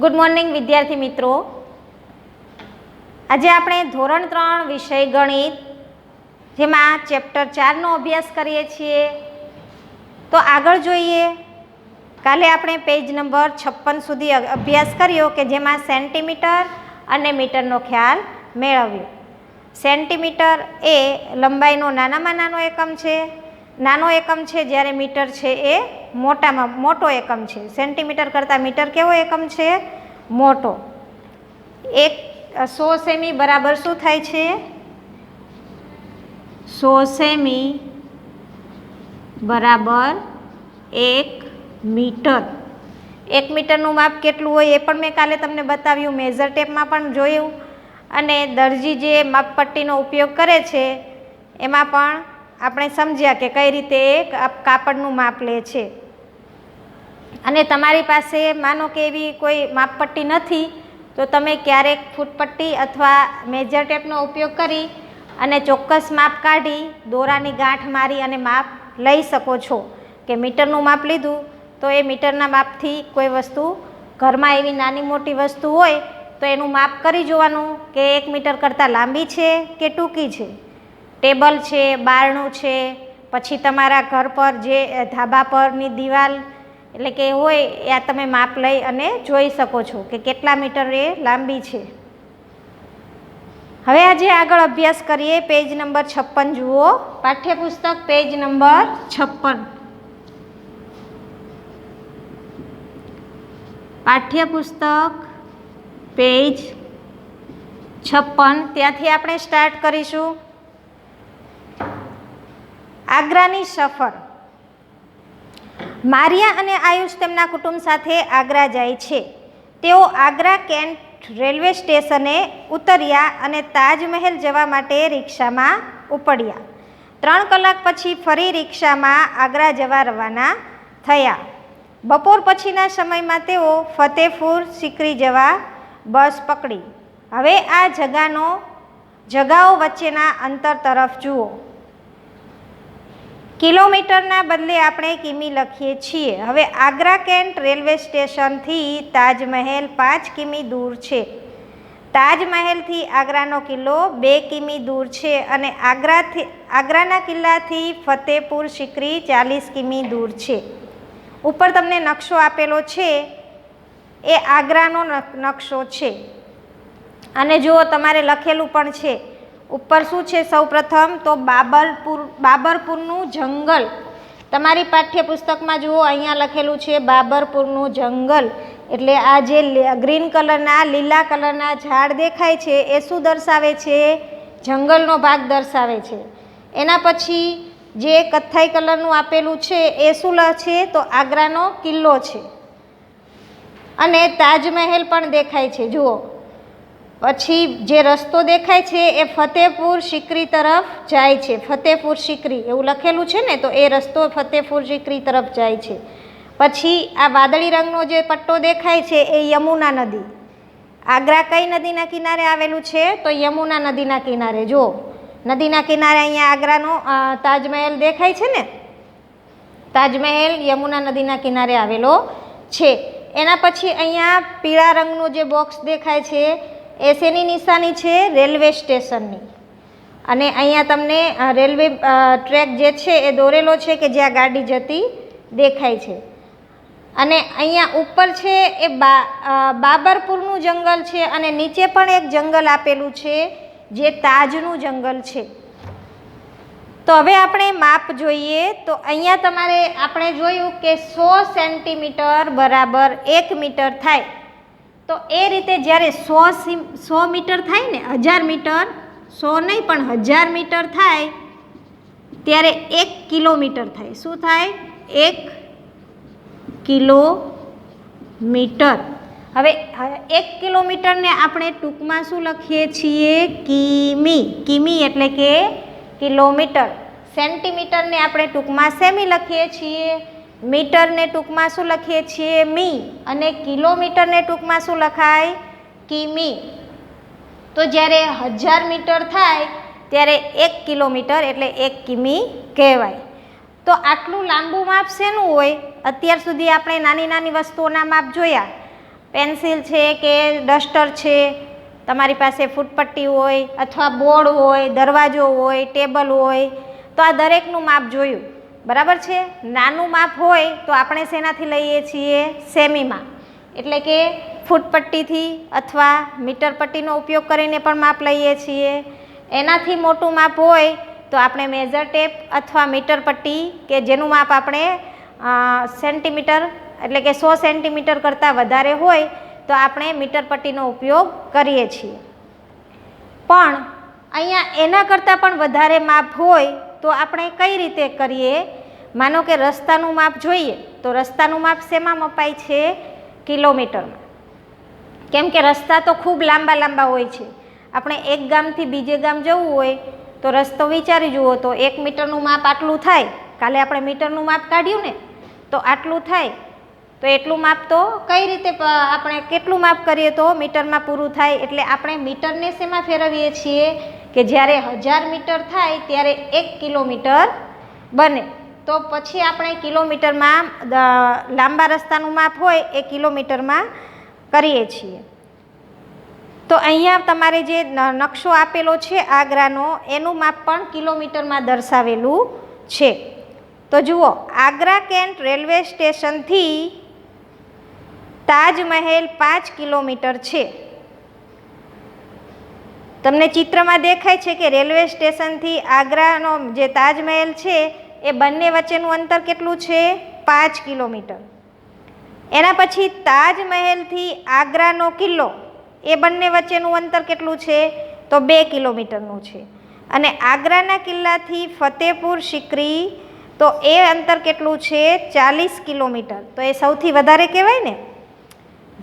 Good morning વિદ્યાર્થી મિત્રો, આજે આપણે ધોરણ 3 વિષય ગણિત જેમાં ચેપ્ટર 4નો અભ્યાસ કરીએ છીએ. તો આગળ જોઈએ. કાલે આપણે પેજ નંબર 56 સુધી અભ્યાસ કર્યો કે જેમાં સેન્ટીમીટર અને મીટરનો ખ્યાલ મેળવ્યો. સેન્ટીમીટર એ લંબાઈનો નાનામાં નાનો એકમ છે, જ્યારે મીટર છે એ મોટામાં મોટો એકમ છે. સેન્ટીમીટર કરતાં મીટર કેવો એકમ છે? મોટો. 100 સેમી બરાબર શું થાય છે? 100 સેમી બરાબર 1 મીટર. 1 મીટરનું માપ કેટલું હોય એ પણ મેં કાલે તમને બતાવ્યું, મેઝર ટેપમાં પણ જોયું, અને દરજી જે માપપટ્ટીનો ઉપયોગ કરે છે એમાં પણ આપણે સમજ્યા કે કઈ રીતે કાપડનું માપ લે છે. અને તમારી પાસે માનો કે એવી કોઈ માપપટ્ટી નથી તો તમે ક્યારેક ફૂટપટ્ટી અથવા મેજર ટેપનો ઉપયોગ કરી અને ચોક્કસ માપ કાઢી દોરાની ગાંઠ મારી અને માપ લઈ શકો છો. કે મીટરનું માપ લીધું તો એ મીટરના માપથી કોઈ વસ્તુ ઘરમાં એવી નાની મોટી વસ્તુ હોય તો એનું માપ કરી જોવાનું કે 1 મીટર કરતાં લાંબી છે કે ટૂંકી છે. ટેબલ છે, બારણું છે, પછી તમારા ઘર પર જે ધાબા પરની દિવાલ એટલે કે હોય એ તમે માપ લઈ અને જોઈ શકો છો કે કેટલા મીટર એ લાંબી છે. હવે આજે આગળ અભ્યાસ કરીએ. પેજ નંબર 56 જુઓ. પાઠ્યપુસ્તક પેજ નંબર 56. પાઠ્યપુસ્તક પેજ 56 ત્યાંથી આપણે સ્ટાર્ટ કરીશું. આગ્રાની સફર. મારિયા અને આયુષ તેમના કુટુંબ સાથે આગ્રા જાય છે. તેઓ આગ્રા કેન્ટ રેલવે સ્ટેશને ઉતર્યા અને તાજમહેલ જવા માટે રિક્ષામાં ઉપડ્યા. 3 કલાક પછી ફરી રિક્ષામાં આગ્રા જવા રવાના થયા. બપોર પછીના સમયમાં તેઓ ફતેપુર સિકરી જવા બસ પકડી. હવે આ જગાઓ વચ્ચેના અંતર તરફ જુઓ. કિલોમીટરના બદલે આપણે કિમી લખીએ છીએ. હવે આગ્રા કેન્ટ રેલવે સ્ટેશનથી તાજમહેલ 5 કિમી દૂર છે. તાજમહેલથી આગ્રાનો કિલ્લો 2 કિમી દૂર છે અને આગ્રાના કિલ્લાથી ફતેપુર સિકરી 40 કિમી દૂર છે. ઉપર તમને નકશો આપેલો છે એ આગ્રાનો નકશો છે. અને જુઓ તમારે લખેલું પણ છે ઉપર શું છે? સૌપ્રથમ તો બાબરપુરનું જંગલ. તમારી પાઠ્યપુસ્તકમાં જુઓ અહીંયા લખેલું છે બાબરપુરનું જંગલ. એટલે આ જે ગ્રીન કલરના લીલા કલરના ઝાડ દેખાય છે એ શું દર્શાવે છે? જંગલનો ભાગ દર્શાવે છે. એના પછી જે કથ્થાઈ કલરનું આપેલું છે એ શું છે? તો આગ્રાનો કિલ્લો છે. અને તાજમહેલ પણ દેખાય છે જુઓ. પછી જે રસ્તો દેખાય છે એ ફતેપુર સિકરી તરફ જાય છે. ફતેપુર સિકરી એવું લખેલું છે ને, તો એ રસ્તો ફતેપુર સિકરી તરફ જાય છે. પછી આ વાદળી રંગનો જે પટ્ટો દેખાય છે એ યમુના નદી. આગ્રા કઈ નદીના કિનારે આવેલું છે? તો યમુના નદીના કિનારે. જુઓ નદીના કિનારે અહીંયા આગ્રાનો તાજમહેલ દેખાય છે ને, તાજમહેલ યમુના નદીના કિનારે આવેલો છે. એના પછી અહીંયા પીળા રંગનું જે બોક્સ દેખાય છે એ શેની નિશાની છે? રેલવે સ્ટેશનની. અને અહીંયા તમને રેલવે ટ્રેક જે છે એ દોરેલો છે કે જ્યાં ગાડી જતી દેખાય છે. અને અહીંયા ઉપર છે એ બાબરપુરનું જંગલ છે અને નીચે પણ એક જંગલ આપેલું છે જે તાજનું જંગલ છે. તો હવે આપણે માપ જોઈએ. તો અહીંયા તમારે આપણે જોયું કે 100 સેન્ટીમીટર બરાબર 1 મીટર થાય. તો એ રીતે જ્યારે 100 મીટર થાય ને, 1000 મીટર, 100 નહીં પણ 1000 મીટર થાય ત્યારે 1 કિલોમીટર થાય. શું થાય? 1 કિલોમીટર. હવે 1 કિલોમીટરને આપણે ટૂંકમાં શું લખીએ છીએ? કિમી. કિમી એટલે કે કિલોમીટર. સેન્ટીમીટરને આપણે ટૂંકમાં સેમી લખીએ છીએ. મીટરને ટૂંકમાં શું લખીએ છીએ? મી. અને કિલોમીટરને ટૂંકમાં શું લખાય? કિમી. તો જ્યારે 1000 મીટર થાય ત્યારે 1 કિલોમીટર એટલે 1 કિમી કહેવાય. તો આટલું લાંબુ માપ શેનું હોય? અત્યાર સુધી આપણે નાની નાની વસ્તુઓના માપ જોયા, પેન્સિલ છે કે ડસ્ટર છે, તમારી પાસે ફૂટપટ્ટી હોય અથવા બોર્ડ હોય, દરવાજો હોય, ટેબલ હોય, તો આ દરેકનું માપ જોયું, બરાબર છે. નાનું માપ હોય તો આપણે શેનાથી લઈએ છીએ? સેમી માપ, એટલે કે ફૂટપટ્ટીથી અથવા મીટર પટ્ટીનો ઉપયોગ કરીને પણ માપ લઈએ છીએ. એનાથી મોટું માપ હોય તો આપણે મેજર ટેપ અથવા મીટર પટ્ટી કે જેનું માપ આપણે સેન્ટીમીટર એટલે કે 100 સેન્ટીમીટર કરતાં વધારે હોય તો આપણે મીટર પટ્ટીનો ઉપયોગ કરીએ છીએ. પણ અહીંયા એના કરતાં પણ વધારે માપ હોય તો આપણે કઈ રીતે કરીએ? માનો કે રસ્તાનું માપ જોઈએ તો રસ્તાનું માપ શેમાં મપાય છે? કિલોમીટરમાં. કેમ કે રસ્તા તો ખૂબ લાંબા લાંબા હોય છે. આપણે એક ગામથી બીજે ગામ જવું હોય તો રસ્તો વિચારી જુઓ તો 1 મીટરનું માપ આટલું થાય. કાલે આપણે મીટરનું માપ કાઢ્યું ને તો આટલું થાય, તો એટલું માપ તો કઈ રીતે આપણે કેટલું માપ કરીએ તો મીટરમાં પૂરું થાય? એટલે આપણે મીટરને શેમાં ફેરવીએ છીએ કે જ્યારે 1000 મીટર થાય ત્યારે 1 કિલોમીટર બને. તો પછી આપણે કિલોમીટરમાં લાંબા રસ્તાનું માપ હોય એ કિલોમીટરમાં કરીએ છીએ. તો અહીંયા તમારે જે નકશો આપેલો છે આગ્રાનો, એનું માપ પણ કિલોમીટરમાં દર્શાવેલું છે. તો જુઓ, આગ્રા કેન્ટ રેલવે સ્ટેશનથી તાજમહેલ 5 કિલોમીટર છે. તમને ચિત્રમાં દેખાય છે કે રેલવે સ્ટેશનથી આગ્રાનો જે તાજમહેલ છે એ બંને વચ્ચેનું અંતર કેટલું છે? 5 કિલોમીટર. એના પછી તાજમહેલથી આગ્રાનો કિલ્લો એ બંને વચ્ચેનું અંતર કેટલું છે? તો 2 કિલોમીટરનું છે. અને આગ્રાના કિલ્લાથી ફતેપુર સિકરી તો એ અંતર કેટલું છે? 40 કિલોમીટર. તો એ સૌથી વધારે કહેવાય ને.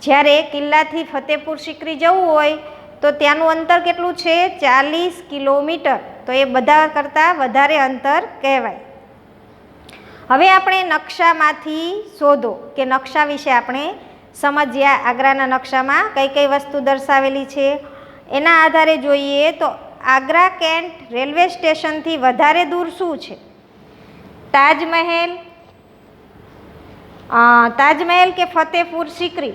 જ્યારે કિલ્લાથી ફતેપુર સિકરી જવું હોય તો ત્યાંનું અંતર કેટલું છે? 40 કિલોમીટર. તો એ બધા કરતાં વધારે અંતર કહેવાય. હવે આપણે નકશામાંથી શોધો કે નકશા વિશે આપણે સમજ્યા. આગ્રાના નકશામાં કઈ કઈ વસ્તુ દર્શાવેલી છે એના આધારે જોઈએ તો આગ્રા કેન્ટ રેલવે સ્ટેશનથી વધારે દૂર શું છે? તાજમહેલ કે ફતેપુર સિકરી?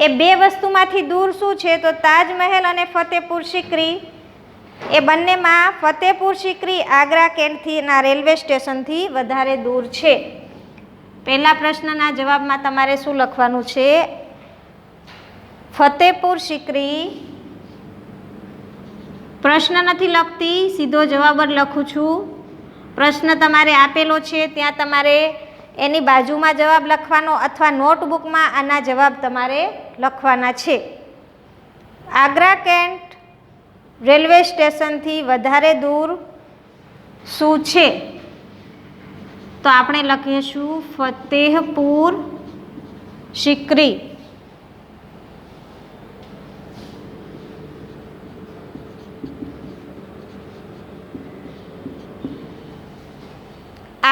એ બે વસ્તુમાંથી દૂર શું છે? તો તાજમહેલ અને ફતેપુર સિકરી એ બંનેમાં ફતેપુર સિકરી આગ્રા કેન્ટથીના રેલવે સ્ટેશનથી વધારે દૂર છે. પહેલા પ્રશ્નના જવાબમાં તમારે શું લખવાનું છે? ફતેપુર સિકરી. પ્રશ્ન નથી લખતી, સીધો જવાબ જ લખું છું. પ્રશ્ન તમારે આપેલો છે ત્યાં તમારે એની બાજુમાં જવાબ લખવાનો અથવા નોટબુકમાં આના જવાબ તમારે લખવાના છે. આગ્રા કેન્ટ રેલવે સ્ટેશનથી વધારે દૂર શું છે? તો આપણે લખીશું ફતેહપુર સિકરી.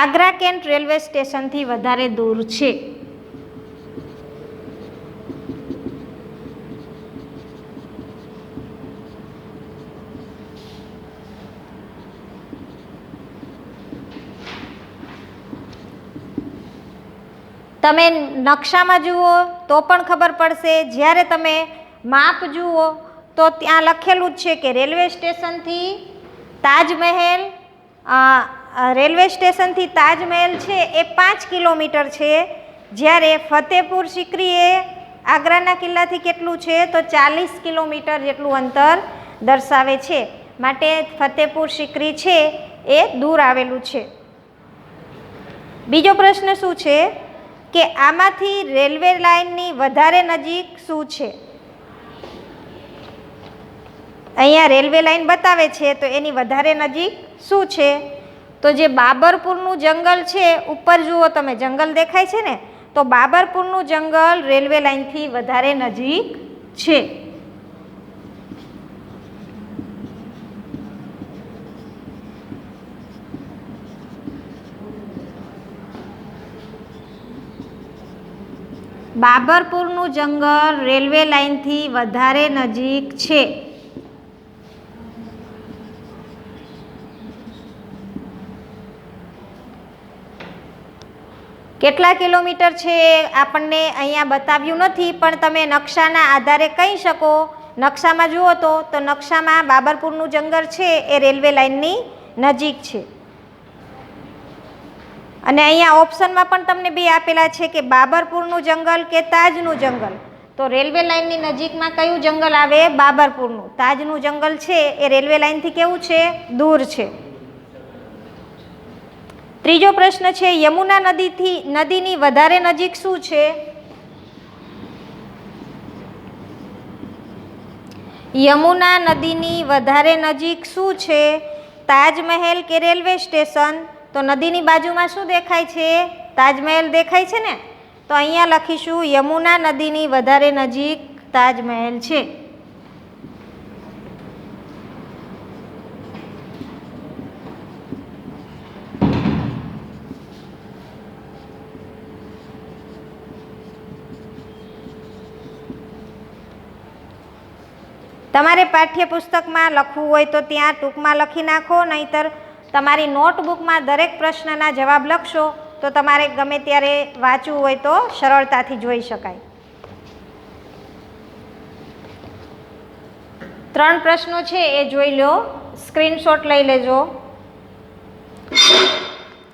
આગ્રા કેન્ટ રેલવે સ્ટેશનથી વધારે દૂર છે. તમે નકશામાં જુઓ તો પણ ખબર પડશે. જ્યારે તમે માપ જુઓ તો ત્યાં લખેલું જ છે કે રેલવે સ્ટેશનથી તાજમહેલ છે એ 5 કિલોમીટર છે. જ્યારે ફતેપુર સિકરી એ આગ્રાના કિલ્લાથી કેટલું છે? તો 40 કિલોમીટર જેટલું અંતર દર્શાવે છે. માટે ફતેપુર સિકરી છે એ દૂર આવેલું છે. બીજો પ્રશ્ન શું છે કે આમાંથી રેલવે લાઇનની વધારે નજીક શું છે? અહીંયા રેલવે લાઇન બતાવે છે તો એની વધારે નજીક શું છે? તો જે બાબરપુરનું જંગલ છે, ઉપર જુઓ તમે, જંગલ દેખાય છે ને, તો બાબરપુરનું જંગલ રેલવે લાઇનથી વધારે નજીક છે. બાબરપુરનું જંગલ રેલવે લાઇનથી વધારે નજીક છે. કેટલા કિલોમીટર છે એ આપણને અહીંયા બતાવ્યું નથી, પણ તમે નકશાના આધારે કહી શકો. નકશામાં જુઓ તો નકશામાં બાબરપુરનું જંગલ છે એ રેલવે લાઇનની નજીક છે. અને અહીંયા ઓપ્શનમાં પણ તમને બે આપેલા છે કે બાબરપુરનું જંગલ કે તાજનું જંગલ. તો રેલવે લાઇનની નજીકમાં કયું જંગલ આવે? બાબરપુરનું. તાજનું જંગલ છે એ રેલવે લાઇનથી કેવું છે? દૂર છે. ત્રીજો પ્રશ્ન છે, યમુના નદીની વધારે નજીક શું છે? યમુના નદીની વધારે નજીક શું છે? તાજમહેલ કે રેલવે સ્ટેશન? તો નદીની બાજુમાં શું દેખાય છે? તાજમહેલ દેખાય છે ને. તો અહીંયા લખીશું યમુના નદીની વધારે નજીક તાજમહેલ છે. તમારે પાઠ્યપુસ્તકમાં લખવું હોય તો ત્યાં ટૂંકમાં લખી નાખો, નહીંતર તમારી નોટબુકમાં દરેક પ્રશ્નના જવાબ લખશો તો તમારે ગમે ત્યારે વાંચવું હોય તો સરળતાથી જોઈ શકાય. 3 પ્રશ્નો છે એ જોઈ લો, સ્ક્રીનશોટ લઈ લેજો.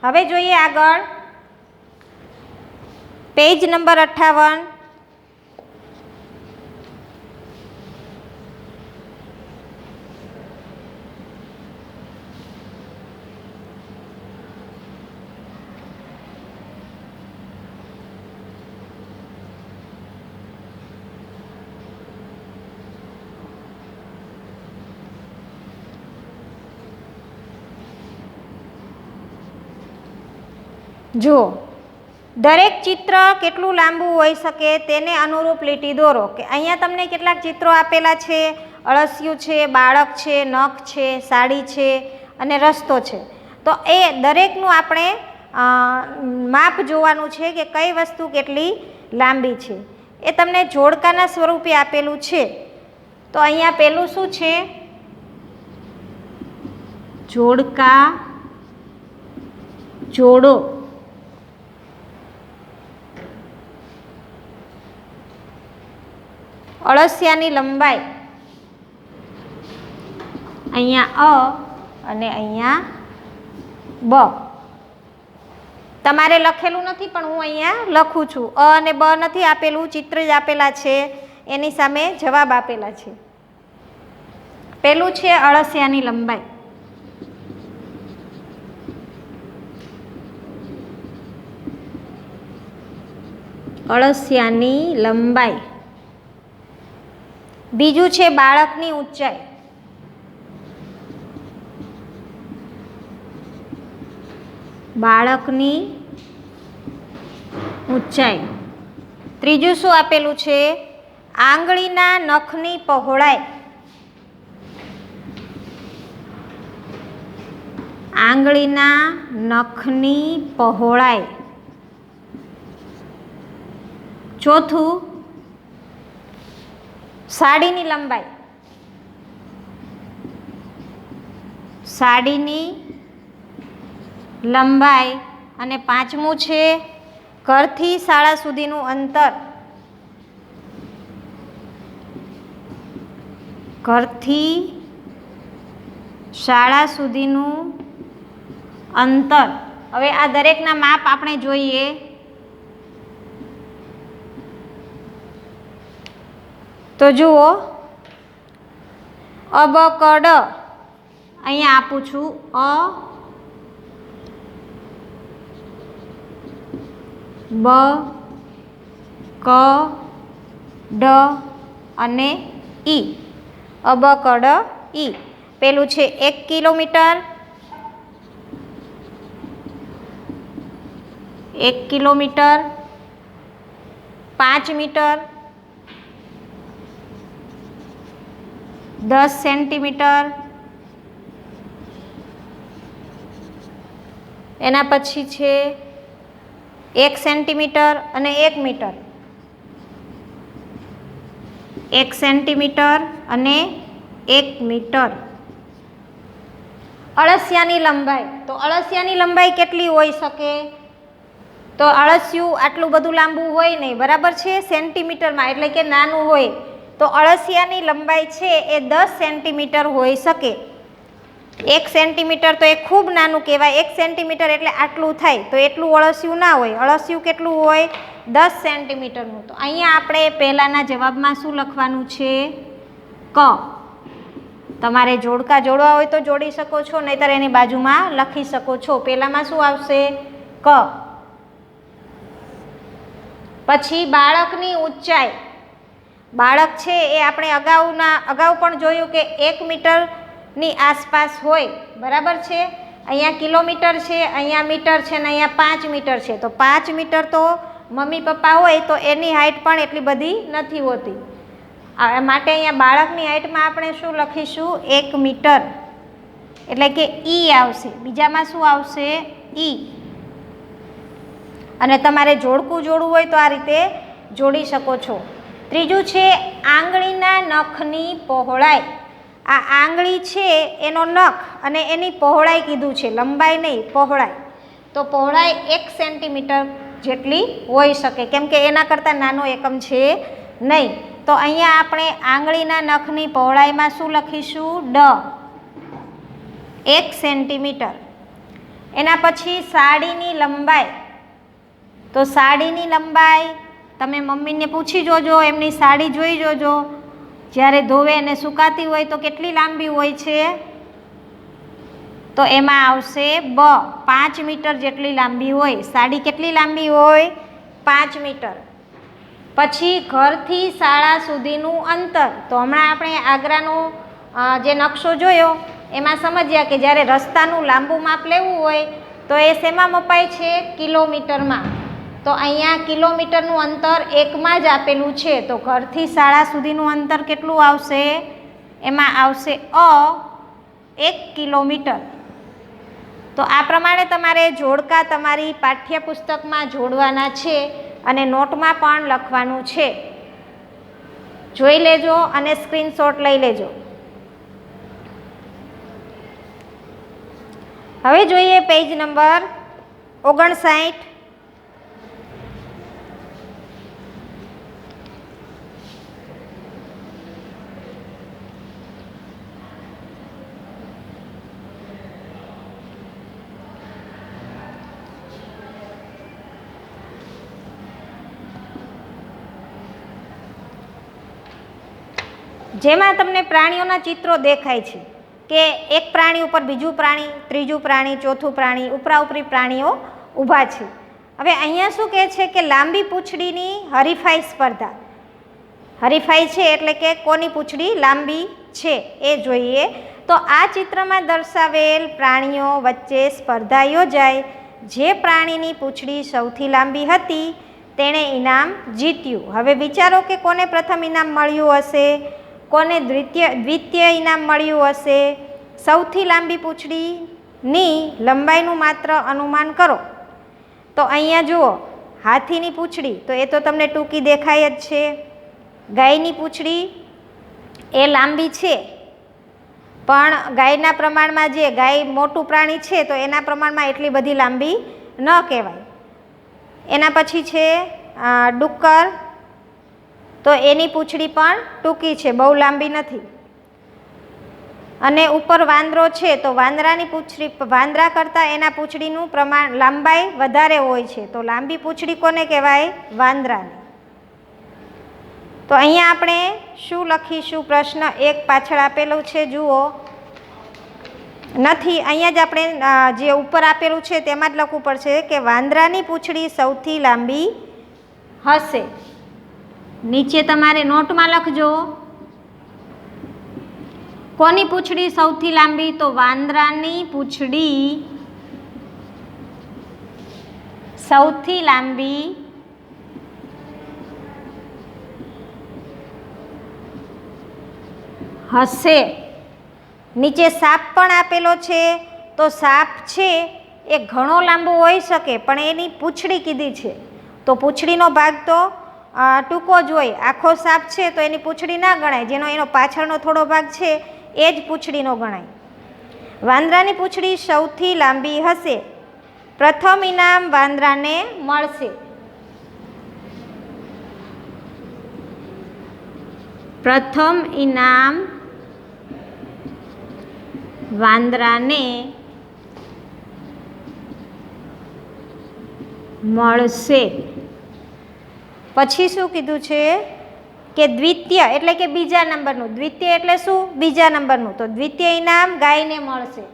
હવે જોઈએ આગળ, પેજ નંબર 58. જુઓ, દરેક ચિત્ર કેટલું લાંબુ હોઈ શકે તેને અનુરૂપ લીટી દોરો. કે અહીંયા તમને કેટલાક ચિત્રો આપેલા છે. અળસિયું છે, બાળક છે, નખ છે, સાડી છે અને રસ્તો છે. તો એ દરેકનું આપણે માપ જોવાનું છે કે કઈ વસ્તુ કેટલી લાંબી છે. એ તમને જોડકાના સ્વરૂપે આપેલું છે. તો અહીંયા પેલું શું છે? જોડકા, જોડો. અળસિયાની લંબાઈ અહીંયા અ અને અહીંયા બ. તમારે લખેલું નથી પણ હું અહીંયા લખું છું. અ અને બ નથી આપેલું, ચિત્ર જ આપેલા છે, એની સામે જવાબ આપેલા છે. પેલું છે અળસિયાની લંબાઈ. અળસિયાની લંબાઈ. બીજું છે બાળકની ઊંચાઈ. બાળકની ઊંચાઈ. ત્રીજું શું આપેલું છે? આંગળીના નખની પહોળાઈ. આંગળીના નખની પહોળાઈ. ચોથું સાડીની લંબાઈ. સાડીની લંબાઈ. અને પાંચમું છે ઘરથી શાળા સુધીનું અંતર. ઘરથી શાળા સુધીનું અંતર. હવે આ દરેકના માપ આપણે જોઈએ. તો જુઓ, અ બ ક ડ અહીંયા આપું છું. અ બ ક ડ અને ઈ. અ બ ક ડ ઈ. પેલું છે 1 કિલોમીટર. 1 કિલોમીટર. 5 મીટર. 10 સેન્ટીમીટર. એના પછી છે 1 સેન્ટીમીટર અને 1 મીટર. 1 સેન્ટીમીટર અને 1 મીટર. અળસિયાની લંબાઈ. તો અળસિયાની લંબાઈ કેટલી હોઈ શકે? તો અળસિયું આટલું બધું લાંબુ હોય નહીં, બરાબર છે, સેન્ટીમીટરમાં એટલે કે નાનું હોય. તો અળસિયાની લંબાઈ છે એ 10 સેન્ટીમીટર હોઈ શકે. 1 સેન્ટીમીટર તો એ ખૂબ નાનું કહેવાય. 1 સેન્ટીમીટર એટલે આટલું થાય, તો એટલું અળસિયું ના હોય. અળસિયું કેટલું હોય? 10 સેન્ટીમીટરનું. તો અહીંયા આપણે પહેલાંના જવાબમાં શું લખવાનું છે? ક. તમારે જોડકા જોડવા હોય તો જોડી શકો છો, નહીંતર એની બાજુમાં લખી શકો છો. પહેલાંમાં શું આવશે? ક. પછી બાળકની ઊંચાઈ. બાળક છે એ આપણે અગાઉ પણ જોયું કે 1 મીટરની આસપાસ હોય, બરાબર છે. અહીંયા કિલોમીટર છે, અહીંયા મીટર છે ને અહીંયા 5 મીટર છે. તો 5 મીટર તો મમ્મી પપ્પા હોય તો એની હાઇટ પણ એટલી બધી નથી હોતી. માટે અહીંયા બાળકની હાઇટમાં આપણે શું લખીશું? 1 મીટર એટલે કે ઈ આવશે. બીજામાં શું આવશે? ઈ. અને તમારે જોડકું જોડવું હોય તો આ રીતે જોડી શકો છો. ત્રીજું છે આંગળીના નખની પહોળાઈ. આ આંગળી છે એનો નખ અને એની પહોળાઈ કીધું છે, લંબાઈ નહીં, પહોળાઈ. તો પહોળાઈ 1 સેન્ટીમીટર જેટલી હોઈ શકે, કેમ કે એના કરતાં નાનો એકમ છે નહીં. તો અહીંયા આપણે આંગળીના નખની પહોળાઈમાં શું લખીશું? ડ. 1 સેન્ટીમીટર. એના પછી સાડીની લંબાઈ. તો સાડીની લંબાઈ તમે મમ્મીને પૂછી જોજો, એમની સાડી જોઈ જોજો. જ્યારે ધોવે અને સુકાતી હોય તો કેટલી લાંબી હોય છે? તો એમાં આવશે બ. 5 મીટર જેટલી લાંબી હોય. સાડી કેટલી લાંબી હોય? 5 મીટર. પછી ઘરથી શાળા સુધીનું અંતર. તો હમણાં આપણે આગ્રાનો જે નકશો જોયો એમાં સમજ્યા કે જ્યારે રસ્તાનું લાંબુ માપ લેવું હોય તો એ શેમાં મપાય છે? કિલોમીટરમાં. તો અહીંયા કિલોમીટરનું અંતર 1માં જ આપેલું છે. તો ઘરથી શાળા સુધીનું અંતર કેટલું આવશે? એમાં આવશે અ 1 કિલોમીટર. તો આ પ્રમાણે તમારે જોડકા તમારી પાઠ્યપુસ્તકમાં જોડવાના છે અને નોટમાં પણ લખવાનું છે. જોઈ લેજો અને સ્ક્રીનશોટ લઈ લેજો. હવે જોઈએ પેજ નંબર 59. જેમાં તમને પ્રાણીઓના ચિત્રો દેખાય છે કે એક પ્રાણી ઉપર બીજું પ્રાણી, ત્રીજું પ્રાણી, ચોથું પ્રાણી, ઉપરાઉપરી પ્રાણીઓ ઊભા છે. હવે અહીંયા શું કહે છે કે લાંબી પૂંછડીની હરીફાઈ સ્પર્ધા. હરીફાઈ છે એટલે કે કોની પૂંછડી લાંબી છે એ જોઈએ. તો આ ચિત્રમાં દર્શાવેલ પ્રાણીઓ વચ્ચે સ્પર્ધા યોજાઈ. જે પ્રાણીની પૂંછડી સૌથી લાંબી હતી તેણે ઇનામ જીત્યું. હવે વિચારો કે કોને પ્રથમ ઇનામ મળ્યું હશે, કોને દ્વિતીય ઇનામ મળ્યું હશે. સૌથી લાંબી પૂંછડીની લંબાઈનું માત્ર અનુમાન કરો. તો અહીંયા જુઓ, હાથીની પૂંછડી તો એ તો તમને ટૂંકી દેખાય જ છે. ગાયની પૂંછડી એ લાંબી છે, પણ ગાયના પ્રમાણમાં જે ગાય મોટું પ્રાણી છે તો એના પ્રમાણમાં એટલી બધી લાંબી ન કહેવાય. એના પછી છે ડુક્કર. તો એની પૂંછડી પણ ટૂંકી છે, બહુ લાંબી નથી. અને ઉપર વાંદરો છે તો વાંદરાની પૂંછડી, વાંદરા કરતાં એના પૂંછડીનું પ્રમાણ લાંબાઈ વધારે હોય છે. તો લાંબી પૂંછડી કોને કહેવાય? વાંદરાને. તો અહીંયા આપણે શું લખીશું? પ્રશ્ન 1 પાછળ આપેલું છે, જુઓ. નથી, અહીંયા જ આપણે જે ઉપર આપેલું છે તેમાં જ લખવું પડશે કે વાંદરાની પૂંછડી સૌથી લાંબી હશે. નીચે તમારે નોટમાં લખજો કોની પૂંછડી સૌથી લાંબી. તો વાંદરાની પૂંછડી સૌથી લાંબી હશે. નીચે સાપ પણ આપેલો છે. તો સાપ છે એ ઘણો લાંબો હોઈ શકે, પણ એની પૂંછડી કીધી છે તો પૂંછડીનો ભાગ તો ટૂંકો જ હોય. આખો સાપ છે તો એની પૂંછડી ના ગણાય, જેનો એનો પાછળનો થોડો ભાગ છે એ જ પૂંછડીનો ગણાય. વાંદરાની પૂંછડી સૌથી લાંબી હશે. પ્રથમ ઇનામ વાંદરાને મળશે. પ્રથમ ઇનામ વાંદરાને મળશે. પછી શું કીધું છે કે દ્વિતીય એટલે કે બીજા નંબરનું. દ્વિતીય એટલે શું? બીજા નંબરનું. તો દ્વિતીય ઇનામ ગાયને મળશે.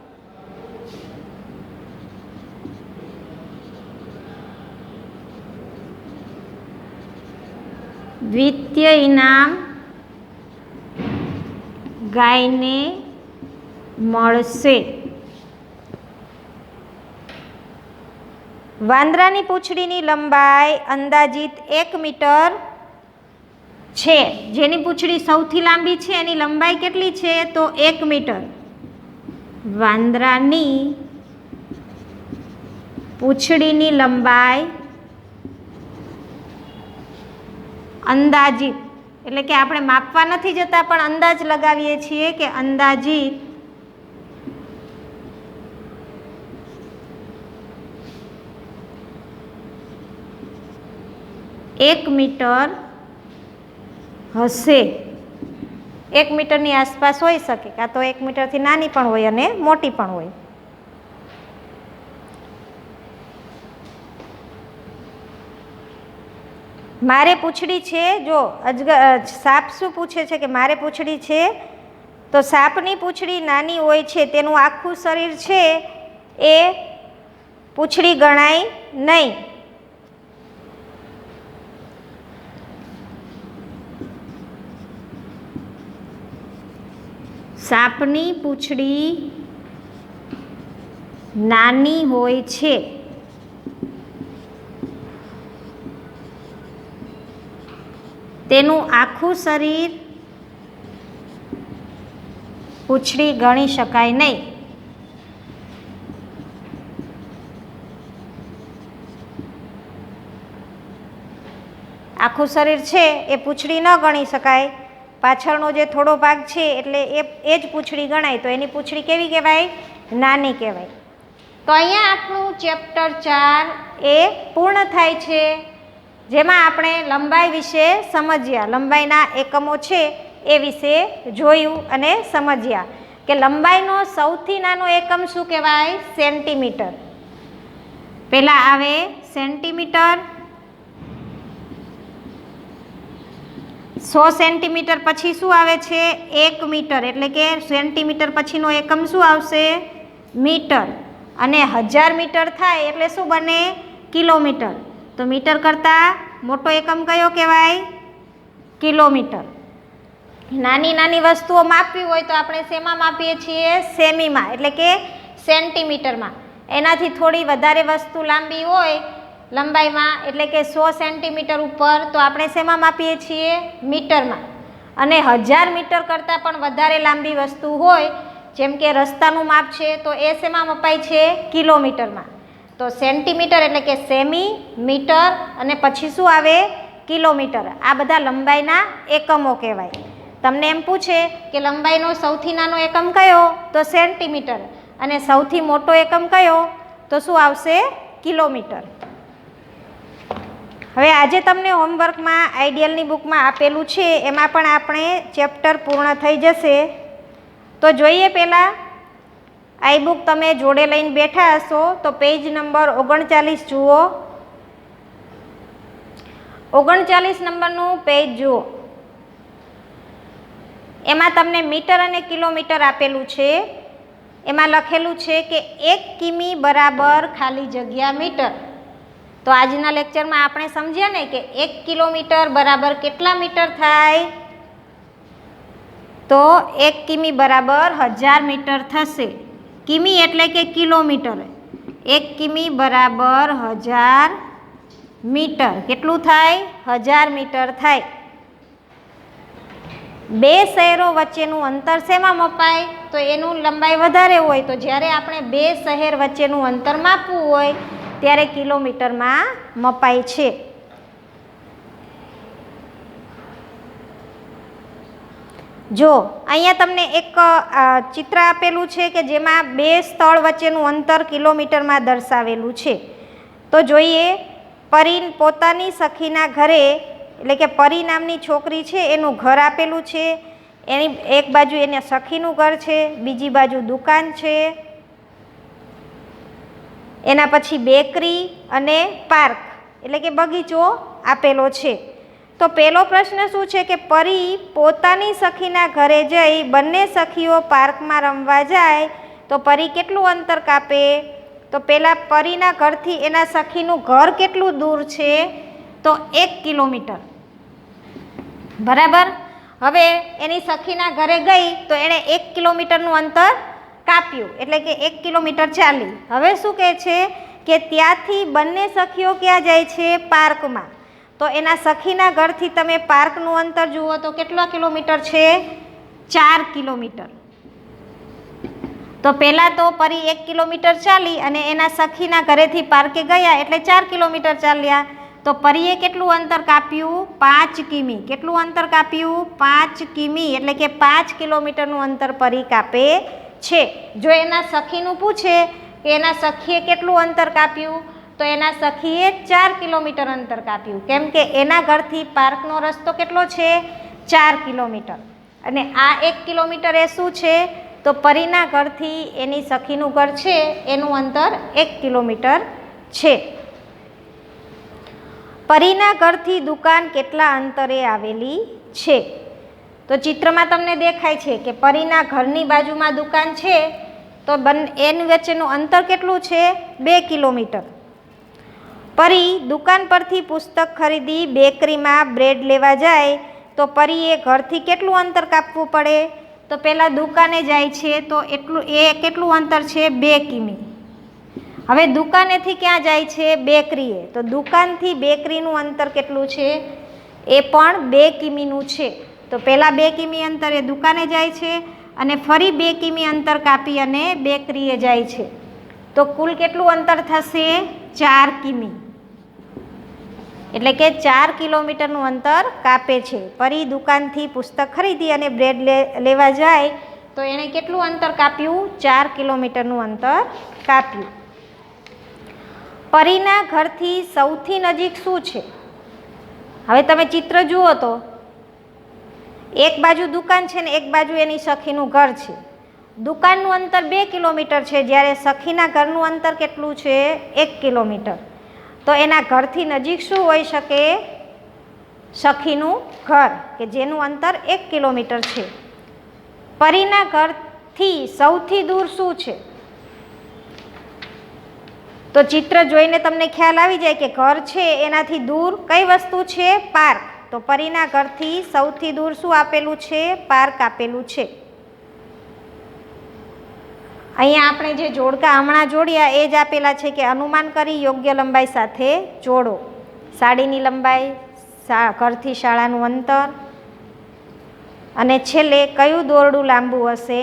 દ્વિતીય ઇનામ ગાયને મળશે. વાંદરાની પૂંછડીની લંબાઈ અંદાજિત 1 મીટર છે. જેની પૂંછડી સૌથી લાંબી છે એની લંબાઈ કેટલી છે? તો 1 મીટર. વાંદરાની પૂંછડીની લંબાઈ અંદાજિત એટલે કે આપણે માપવા નથી જતા પણ અંદાજ લગાવીએ છીએ કે અંદાજિત 1 મીટર હશે. 1 મીટરની આસપાસ હોઈ શકે, કાં તો 1 મીટરથી નાની પણ હોય અને મોટી પણ હોય. મારે પૂંછડી છે. જો સાપ શું પૂછે છે કે મારે પૂંછડી છે, તો સાપની પૂંછડી નાની હોય છે, તેનું આખું શરીર છે એ પૂંછડી ગણાય નહીં. સાપની પૂંછડી નાની હોય છે, તેનું આખું શરીર પૂંછડી ગણી શકાય નહીં. આખું શરીર છે એ પૂંછડી ન ગણી શકાય. પાછળનો જે થોડો ભાગ છે એટલે એ જ પૂંછડી ગણાય, તો એની પૂંછડી કેવી કહેવાય? નાની કહેવાય. તો અહીંયા આપણું ચેપ્ટર 4 એ પૂર્ણ થાય છે, જેમાં આપણે લંબાઈ વિશે સમજ્યા. લંબાઈના એકમો છે એ વિશે જોયું અને સમજ્યા કે લંબાઈનો સૌથી નાનો એકમ શું કહેવાય? સેન્ટીમીટર. પહેલાં આવે સેન્ટીમીટર. 100 સેન્ટીમીટર પછી શું આવે છે? 1 મીટર. એટલે કે સેન્ટીમીટર પછીનો એકમ શું આવશે? મીટર. અને 1000 મીટર થાય એટલે શું બને? કિલોમીટર. તો મીટર કરતાં મોટો એકમ કયો કહેવાય? કિલોમીટર. નાની નાની વસ્તુઓ માપવી હોય તો આપણે શેમાં માપીએ છીએ? સેમીમાં એટલે કે સેન્ટીમીટરમાં. એનાથી થોડી વધારે વસ્તુ લાંબી હોય લંબાઈમાં એટલે કે 100 સેન્ટીમીટર ઉપર, તો આપણે શેમાં માપીએ છીએ? મીટરમાં. અને 1000 મીટર કરતાં પણ વધારે લાંબી વસ્તુ હોય જેમ કે રસ્તાનું માપ છે તો એ શેમાં મપાય છે? કિલોમીટરમાં. તો સેન્ટીમીટર એટલે કે સેમી, મીટર અને પછી શું આવે? કિલોમીટર. આ બધા લંબાઈના એકમો કહેવાય. તમને એમ પૂછે કે લંબાઈનો સૌથી નાનો એકમ કયો? તો સેન્ટીમીટર. અને સૌથી મોટો એકમ કયો? તો શું આવશે? કિલોમીટર. હવે આજે તમને હોમવર્કમાં આઈડિયલની બુકમાં આપેલું છે એમાં પણ આપણે ચેપ્ટર પૂર્ણ થઈ જશે. તો જોઈએ પહેલાં આ બુક તમે જોડે લઈને બેઠા હશો તો પેજ નંબર 39 જુઓ. 39 નંબરનું પેજ જુઓ. એમાં તમને મીટર અને કિલોમીટર આપેલું છે. એમાં લખેલું છે કે 1 કિમી બરાબર ખાલી જગ્યા મીટર. તો આજના લેક્ચરમાં આપણે સમજ્યા ને કે 1 કિલોમીટર બરાબર કેટલા મીટર થાય? તો 1 કિમી બરાબર 1000 મીટર થશે. કિમી એટલે કે કિલોમીટર. 1 કિમી બરાબર 1000 મીટર. કેટલું થાય? 1000 મીટર થાય. બે શહેરો વચ્ચેનું અંતર શેમાં મપાય? તો એનું લંબાઈ વધારે હોય. તો જ્યારે આપણે બે શહેર વચ્ચેનું અંતર માપવું હોય ત્યારે કિલોમીટરમાં મપાય છે. જો અહીંયા તમને એક ચિત્ર આપેલું છે કે જેમાં બે સ્થળ વચ્ચેનું અંતર કિલોમીટરમાં દર્શાવેલું છે. તો જોઈએ, પરી પોતાની સખીના ઘરે, એટલે કે પરી નામની છોકરી છે એનું ઘર આપેલું છે. એની એક બાજુ એને સખીનું ઘર છે, બીજી બાજુ દુકાન છે, એના પછી બેકરી અને પાર્ક એટલે કે બગીચો આપેલો છે. તો પહેલો પ્રશ્ન શું છે કે પરી પોતાની સખીના ઘરે જઈ બંને સખીઓ પાર્કમાં રમવા જાય તો પરી કેટલું અંતર કાપે? તો પહેલાં પરીના ઘરથી એના સખીનું ઘર કેટલું દૂર છે? તો 1 કિલોમીટર. બરાબર. હવે એની સખીના ઘરે ગઈ તો એણે 1 કિલોમીટરનું અંતર કાપ્યું, એટલે કે 1 કિલોમીટર ચાલી. હવે શું કહે છે કે ત્યાંથી બંને સખીઓ ક્યાં જાય છે? પાર્કમાં. તો એના સખીના ઘરથી તમે પાર્કનું અંતર જુઓ તો કેટલા કિલોમીટર છે? 4 કિલોમીટર. તો પહેલાં તો પરી 1 કિલોમીટર ચાલી અને એના સખીના ઘરેથી પાર્કે ગયા એટલે 4 કિલોમીટર ચાલ્યા. તો પરીએ કેટલું અંતર કાપ્યું? 5 કિમી. કેટલું અંતર કાપ્યું? 5 કિમી, એટલે કે 5 કિલોમીટરનું અંતર પરી કાપે છે. જો એના સખીનું પૂછે કે એના સખીએ કેટલું અંતર કાપ્યું, તો એના સખીએ 4 કિલોમીટર અંતર કાપ્યું, કેમ કે એના ઘરથી પાર્કનો રસ્તો કેટલો છે? 4 કિલોમીટર. અને આ 1 કિલોમીટર એ શું છે? તો પરીના ઘરથી એની સખીનું ઘર છે એનું અંતર 1 કિલોમીટર છે. પરીના ઘરથી દુકાન કેટલા અંતરે આવેલી છે? તો ચિત્રમાં તમને દેખાય છે કે પરીના ઘરની બાજુમાં દુકાન છે, તો એની વચ્ચેનું અંતર કેટલું છે? 2 કિલોમીટર. પરી દુકાન પરથી પુસ્તક ખરીદી બેકરીમાં બ્રેડ લેવા જાય તો પરીએ ઘરથી કેટલું અંતર કાપવું પડે? તો પહેલાં દુકાને જાય છે તો કેટલું અંતર છે? 2 કિમી. હવે દુકાનેથી ક્યાં જાય છે? બેકરીએ. તો દુકાનથી બેકરીનું અંતર કેટલું છે? એ પણ 2 કિમીનું છે. તો પહેલાં 2 કિમી અંતર એ દુકાને જાય છે અને ફરી 2 કિમી અંતર કાપી અને બેકરીએ જાય છે. તો કુલ કેટલું અંતર થશે? 4 કિમી. એટલે કે 4 કિલોમીટરનું અંતર કાપે છે. પરી દુકાનથી પુસ્તક ખરીદી અને બ્રેડ લેવા જાય તો એણે કેટલું અંતર કાપ્યું? 4 કિલોમીટરનું અંતર કાપ્યું. પરીના ઘરથી સૌથી નજીક શું છે? હવે તમે ચિત્ર જુઓ તો એક બાજુ દુકાન છે ને એક બાજુ એની સખીનું ઘર છે. દુકાનનું અંતર 2 કિલોમીટર છે, જ્યારે સખીના ઘરનું અંતર કેટલું છે? 1 કિલોમીટર. તો એના ઘરથી નજીક શું હોઈ શકે? સખીનું ઘર, કે જેનું અંતર 1 કિલોમીટર છે. પરીના ઘરથી સૌથી દૂર શું છે? તો ચિત્ર જોઈને તમને ખ્યાલ આવી જાય કે ઘર છે એનાથી દૂર કઈ વસ્તુ છે? પાર્ક. તો પરીના ઘરથી સૌથી દૂર શું આપેલું છે? પાર્ક આપેલું છે. અહીંયા આપણે જે જોડકા હમણાં જોડ્યા એ જ આપેલા છે કે અનુમાન કરી યોગ્ય લંબાઈ સાથે જોડો. સાડીની લંબાઈ, ઘરથી શાળાનું અંતર અને છેલ્લે કયું દોરડું લાંબુ હશે?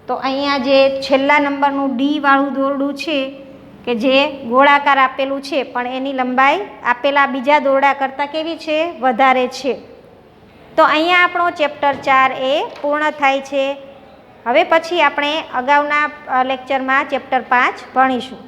તો અહીંયા જે છેલ્લા નંબરનું ડી વાળું દોરડું છે કે જે ગોળાકાર આપેલું છે પણ એની લંબાઈ આપેલા બીજા દોરડા કરતાં કેવી છે? વધારે છે. તો અહીંયા આપણો ચેપ્ટર 4 એ પૂર્ણ થાય છે. હવે પછી આપણે અગાઉના લેક્ચરમાં ચેપ્ટર 5 ભણીશું.